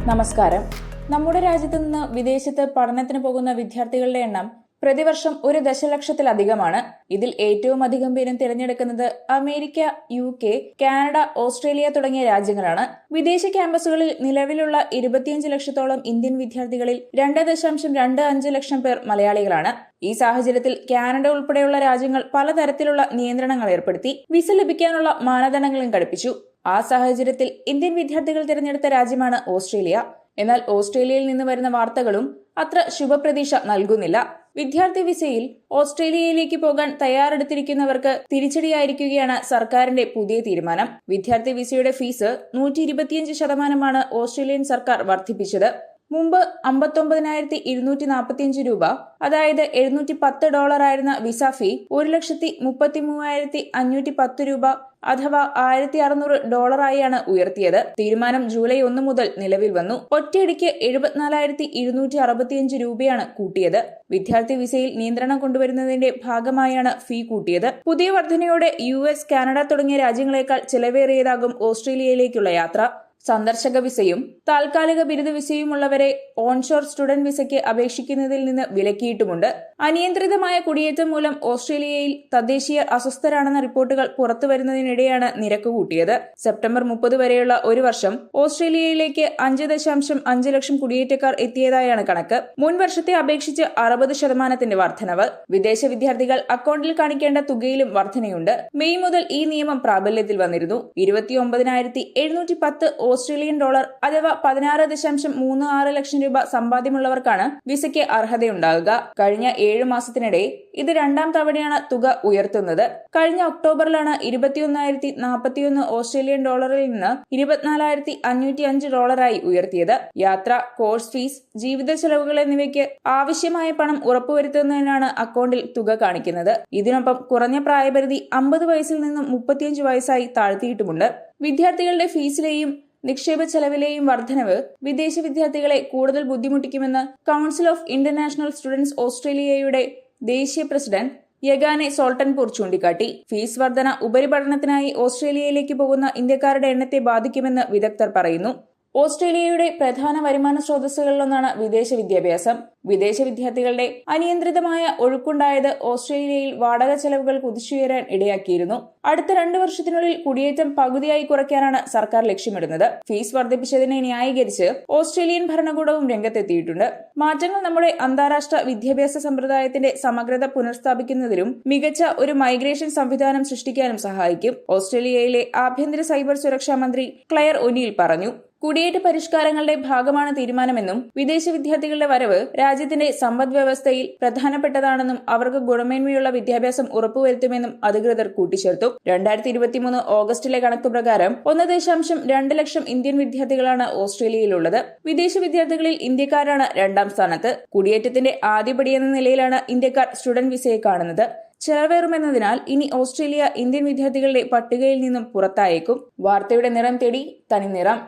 നമസ്കാരം. നമ്മുടെ രാജ്യത്ത് നിന്ന് വിദേശത്ത് പഠനത്തിന് പോകുന്ന വിദ്യാർത്ഥികളുടെ എണ്ണം പ്രതിവർഷം 1 ദശലക്ഷത്തിലധികമാണ്. ഇതിൽ ഏറ്റവും അധികം പേരും തിരഞ്ഞെടുക്കുന്നത് അമേരിക്ക, UK, കാനഡ, ഓസ്ട്രേലിയ തുടങ്ങിയ രാജ്യങ്ങളാണ്. വിദേശ ക്യാമ്പസുകളിൽ നിലവിലുള്ള 25 ലക്ഷത്തോളം ഇന്ത്യൻ വിദ്യാർത്ഥികളിൽ 2.25 ലക്ഷം പേർ മലയാളികളാണ്. ഈ സാഹചര്യത്തിൽ കാനഡ ഉൾപ്പെടെയുള്ള രാജ്യങ്ങൾ പലതരത്തിലുള്ള നിയന്ത്രണങ്ങൾ ഏർപ്പെടുത്തി വിസ ലഭിക്കാനുള്ള മാനദണ്ഡങ്ങളും ഘടിപ്പിച്ചു. ആ സാഹചര്യത്തിൽ ഇന്ത്യൻ വിദ്യാർത്ഥികൾ തിരഞ്ഞെടുത്ത രാജ്യമാണ് ഓസ്ട്രേലിയ. എന്നാൽ ഓസ്ട്രേലിയയിൽ നിന്ന് വരുന്ന വാർത്തകളും അത്ര ശുഭപ്രതീക്ഷ നൽകുന്നില്ല. വിദ്യാർത്ഥി വിസയിൽ ഓസ്ട്രേലിയയിലേക്ക് പോകാൻ തയ്യാറെടുത്തിരിക്കുന്നവർക്ക് തിരിച്ചടിയായിരിക്കുകയാണ് സർക്കാരിന്റെ പുതിയ തീരുമാനം. വിദ്യാർത്ഥി വിസയുടെ ഫീസ് 125% ഓസ്ട്രേലിയൻ സർക്കാർ വർദ്ധിപ്പിച്ചത്. മുമ്പ് 59,245 രൂപ, അതായത് $710 ആയിരുന്ന വിസ ഫീ 1,33,510 രൂപ അഥവാ $1,600 ആയാണ് ഉയർത്തിയത്. തീരുമാനം ജൂലൈ 1 മുതൽ നിലവിൽ വന്നു. ഒറ്റയടിക്ക് 74,265 രൂപയാണ് കൂട്ടിയത്. വിദ്യാർത്ഥി വിസയിൽ നിയന്ത്രണം കൊണ്ടുവരുന്നതിന്റെ ഭാഗമായാണ് ഫീ കൂട്ടിയത്. പുതിയ വർധനയോടെ US, കാനഡ തുടങ്ങിയ രാജ്യങ്ങളെക്കാൾ ചെലവേറിയതാകും ഓസ്ട്രേലിയയിലേക്കുള്ള യാത്ര. സന്ദർശക വിസയും താൽക്കാലിക ബിരുദ വിസയുമുള്ളവരെ ഓൺഷോർ സ്റ്റുഡന്റ് വിസയ്ക്ക് അപേക്ഷിക്കുന്നതിൽ നിന്ന് വിലക്കിയിട്ടുമുണ്ട്. അനിയന്ത്രിതമായ കുടിയേറ്റം മൂലം ഓസ്ട്രേലിയയിൽ തദ്ദേശീയർ അസ്വസ്ഥരാണെന്ന റിപ്പോർട്ടുകൾ പുറത്തുവരുന്നതിനിടെയാണ് നിരക്ക് കൂട്ടിയത്. സെപ്റ്റംബർ 30 വരെയുള്ള ഒരു വർഷം ഓസ്ട്രേലിയയിലേക്ക് 5.5 ലക്ഷം കുടിയേറ്റക്കാർ എത്തിയതായാണ് കണക്ക്. മുൻ വർഷത്തെ അപേക്ഷിച്ച് 60% വർധനവ്. വിദേശ വിദ്യാർത്ഥികൾ അക്കൗണ്ടിൽ കാണിക്കേണ്ട തുകയിലും വർധനയുണ്ട്. മെയ് മുതൽ ഈ നിയമം പ്രാബല്യത്തിൽ വന്നിരുന്നു. 29,710 ഓസ്ട്രേലിയൻ ഡോളർ അഥവാ 16.36 ലക്ഷം രൂപ സമ്പാദ്യമുള്ളവർക്കാണ് വിസയ്ക്ക് അർഹതയുണ്ടാകുക. കഴിഞ്ഞ 7 മാസത്തിനിടെ ഇത് 2ാം തവണയാണ് തുക ഉയർത്തുന്നത്. കഴിഞ്ഞ ഒക്ടോബറിലാണ് 21,041 ഓസ്ട്രേലിയൻ ഡോളറിൽ നിന്ന് 24,505 ഡോളറായി ഉയർത്തിയത്. യാത്ര, കോഴ്സ് ഫീസ്, ജീവിത ചെലവുകൾ എന്നിവയ്ക്ക് ആവശ്യമായ പണം ഉറപ്പുവരുത്തുന്നതിനാണ് അക്കൗണ്ടിൽ തുക കാണിക്കുന്നത്. ഇതിനൊപ്പം കുറഞ്ഞ പ്രായപരിധി 50 വയസ്സിൽ നിന്നും 35 വയസ്സായി താഴ്ത്തിയിട്ടുമുണ്ട്. വിദ്യാർത്ഥികളുടെ ഫീസിലെയും നിക്ഷേപ ചെലവിലെയും വർധനവ് വിദേശ വിദ്യാർത്ഥികളെ കൂടുതൽ ബുദ്ധിമുട്ടിക്കുമെന്ന് കൌൺസിൽ ഓഫ് ഇന്റർനാഷണൽ സ്റ്റുഡന്റ്സ് ഓസ്ട്രേലിയയുടെ ദേശീയ പ്രസിഡന്റ് യഗാനെ സോൾട്ടൻപൂർ ചൂണ്ടിക്കാട്ടി. ഫീസ് വർധന ഉപരിപഠനത്തിനായി ഓസ്ട്രേലിയയിലേക്ക് പോകുന്ന ഇന്ത്യക്കാരുടെ എണ്ണത്തെ ബാധിക്കുമെന്ന് വിദഗ്ധർ പറയുന്നു. ഓസ്ട്രേലിയയുടെ പ്രധാന വരുമാന സ്രോതസ്സുകളിലൊന്നാണ് വിദേശ വിദ്യാഭ്യാസം. വിദേശ വിദ്യാർത്ഥികളുടെ അനിയന്ത്രിതമായ ഒഴുക്കുണ്ടായത് ഓസ്ട്രേലിയയിൽ വാടക ചെലവുകൾ കുതിച്ചുയരാൻ ഇടയാക്കിയിരുന്നു. അടുത്ത 2 വർഷത്തിനുള്ളിൽ കുടിയേറ്റം പകുതിയായി കുറയ്ക്കാനാണ് സർക്കാർ ലക്ഷ്യമിടുന്നത്. ഫീസ് വർദ്ധിപ്പിച്ചതിനെ ന്യായീകരിച്ച് ഓസ്ട്രേലിയൻ ഭരണകൂടവും രംഗത്തെത്തിയിട്ടുണ്ട്. മാറ്റങ്ങൾ നമ്മുടെ അന്താരാഷ്ട്ര വിദ്യാഭ്യാസ സമ്പ്രദായത്തിന്റെ സമഗ്രത പുനഃസ്ഥാപിക്കുന്നതിനും മികച്ച ഒരു മൈഗ്രേഷൻ സംവിധാനം സൃഷ്ടിക്കാനും സഹായിക്കും. ഓസ്ട്രേലിയയിലെ ആഭ്യന്തര സൈബർ സുരക്ഷാ മന്ത്രി ക്ലെയർ ഒനീൽ പറഞ്ഞു. കുടിയേറ്റ പരിഷ്കാരങ്ങളുടെ ഭാഗമാണ് തീരുമാനമെന്നും വിദേശ വിദ്യാർത്ഥികളുടെ വരവ് രാജ്യത്തിന്റെ സമ്പദ് വ്യവസ്ഥയിൽ പ്രധാനപ്പെട്ടതാണെന്നും അവർക്ക് ഗുണമേന്മയുള്ള വിദ്യാഭ്യാസം ഉറപ്പുവരുത്തുമെന്നും അധികൃതർ കൂട്ടിച്ചേർത്തു. 2023 ഓഗസ്റ്റിലെ കണക്കുപ്രകാരം 1.2 ലക്ഷം ഇന്ത്യൻ വിദ്യാർത്ഥികളാണ് ഓസ്ട്രേലിയയിലുള്ളത്. വിദേശ വിദ്യാർത്ഥികളിൽ ഇന്ത്യക്കാരാണ് 2ാം സ്ഥാനത്ത്. കുടിയേറ്റത്തിന്റെ ആദ്യപടിയെന്ന നിലയിലാണ് ഇന്ത്യക്കാർ സ്റ്റുഡന്റ് വിസയെ കാണുന്നത്. ചെലവേറുമെന്നതിനാൽ ഇനി ഓസ്ട്രേലിയ ഇന്ത്യൻ വിദ്യാർത്ഥികളുടെ പട്ടികയിൽ നിന്നും പുറത്തായേക്കും. വാർത്തയുടെ നിറം തേടി തനിനിറം.